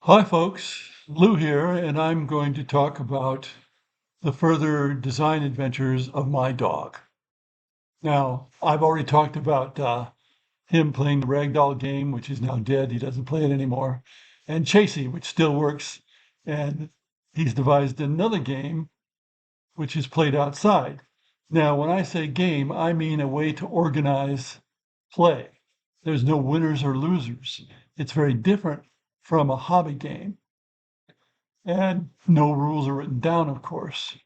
Hi, folks. Lou here, and I'm going to talk about the further design adventures of my dog. Now, I've already talked about him playing the ragdoll game, which is now dead. He doesn't play it anymore, and Chasey, which still works. And he's devised another game, which is played outside. Now, when I say game, I mean a way to organize play. There's no winners or losers. It's very different from a hobby game. And no rules are written down, of course.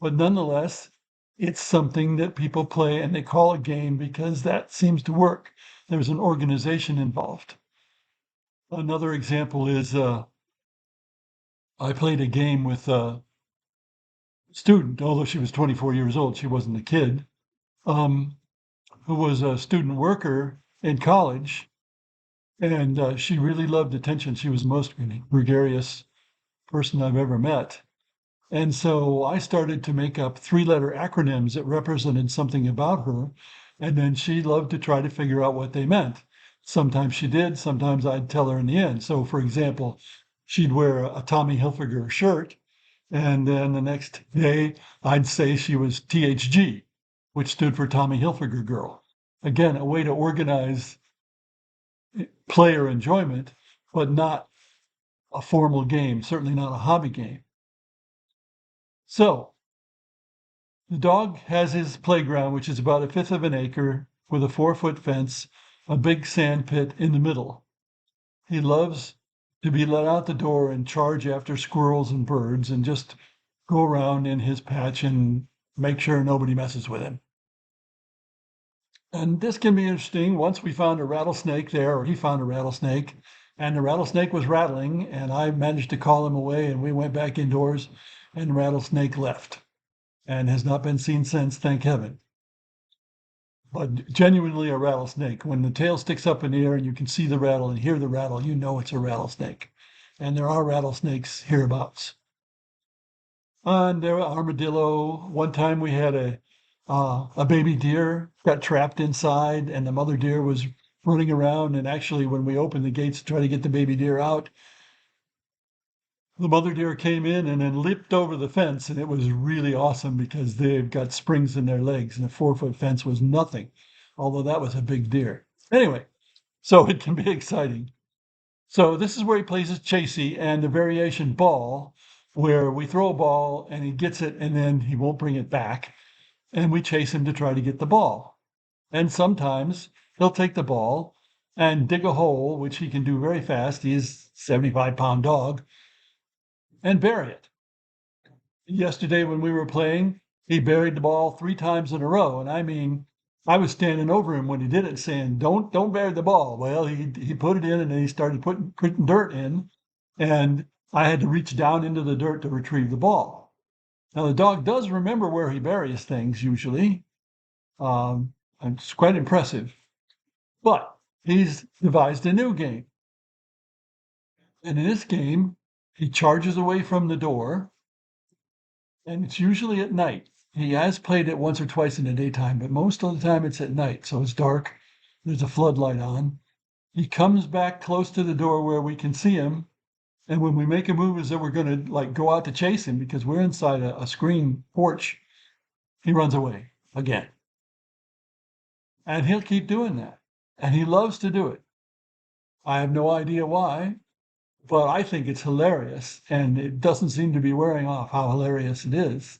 But nonetheless, it's something that people play and they call a game because that seems to work. There's an organization involved. Another example is I played a game with a student, although she was 24 years old, she wasn't a kid, um, who was a student worker in college. And she really loved attention. She was the most gregarious person I've ever met. And so I started to make up three-letter acronyms that represented something about her. And then she loved to try to figure out what they meant. Sometimes she did, sometimes I'd tell her in the end. So, for example, she'd wear a Tommy Hilfiger shirt. And then the next day, I'd say she was THG, which stood for Tommy Hilfiger Girl. Again, a way to organize player enjoyment, but not a formal game, certainly not a hobby game. So, the dog has his playground, which is about a fifth of an acre with a 4-foot fence, a big sand pit in the middle. He loves to be let out the door and charge after squirrels and birds and just go around in his patch and make sure nobody messes with him. And this can be interesting. Once we found a rattlesnake there, or he found a rattlesnake, and the rattlesnake was rattling, and I managed to call him away, and we went back indoors, and the rattlesnake left and has not been seen since, thank heaven. But genuinely a rattlesnake. When the tail sticks up in the air and you can see the rattle and hear the rattle, you know it's a rattlesnake. And there are rattlesnakes hereabouts. And there were armadillo. One time we had a baby deer got trapped inside, and the mother deer was running around. And actually, when we opened the gates to try to get the baby deer out, the mother deer came in and then leaped over the fence, and it was really awesome because they've got springs in their legs, and a 4-foot fence was nothing, although that was a big deer. Anyway, so it can be exciting. So this is where he plays his chasey and the variation ball, where we throw a ball and he gets it and then he won't bring it back, and we chase him to try to get the ball. And sometimes he'll take the ball and dig a hole, which he can do very fast. He is a 75-pound dog, and bury it. Yesterday when we were playing, he buried the ball 3 times in a row. And I mean, I was standing over him when he did it saying, don't bury the ball. Well, he put it in and then he started putting dirt in. And I had to reach down into the dirt to retrieve the ball. Now the dog does remember where he buries things usually. And it's quite impressive. But he's devised a new game. And in this game, he charges away from the door, and it's usually at night. He has played it once or twice in the daytime, but most of the time it's at night, so it's dark. There's a floodlight on. He comes back close to the door where we can see him, and when we make a move as though we're going to like go out to chase him because we're inside a screen porch, he runs away again. And he'll keep doing that. And he loves to do it. I have no idea why, but I think it's hilarious, and it doesn't seem to be wearing off how hilarious it is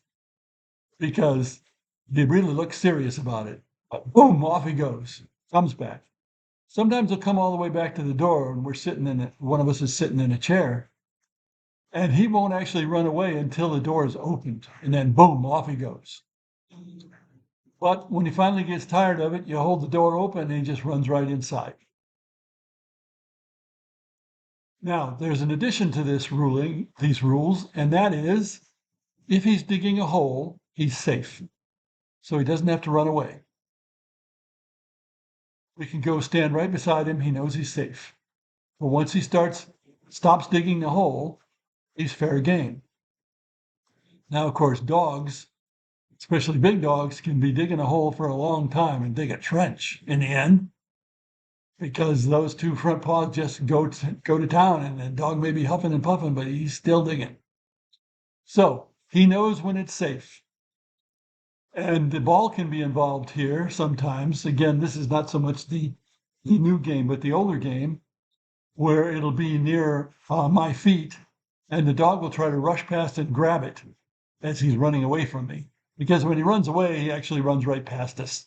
because they really look serious about it. Boom, off he goes, comes back. Sometimes he'll come all the way back to the door and we're sitting in it. One of us is sitting in a chair and he won't actually run away until the door is opened. And then boom, off he goes. But when he finally gets tired of it, you hold the door open and he just runs right inside. Now, there's an addition to these rules, and that is if he's digging a hole, he's safe. So he doesn't have to run away. We can go stand right beside him. He knows he's safe. But once he stops digging the hole, he's fair game. Now, of course, dogs, especially big dogs, can be digging a hole for a long time and dig a trench in the end. because those two front paws just go to town, and the dog may be huffing and puffing, but he's still digging. So he knows when it's safe. And the ball can be involved here sometimes. Again, this is not so much the new game, but the older game, where it'll be near my feet, and the dog will try to rush past and grab it as he's running away from me. Because when he runs away, he actually runs right past us.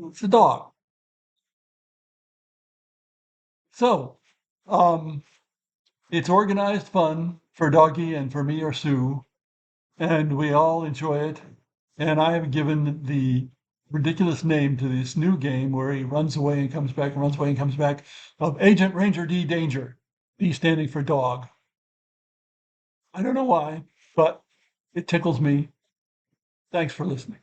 It's a dog. So it's organized fun for Doggy and for me or Sue, and we all enjoy it. And I have given the ridiculous name to this new game where he runs away and comes back, runs away and comes back, of Agent Ranger D Danger, D standing for dog. I don't know why, but it tickles me. Thanks for listening.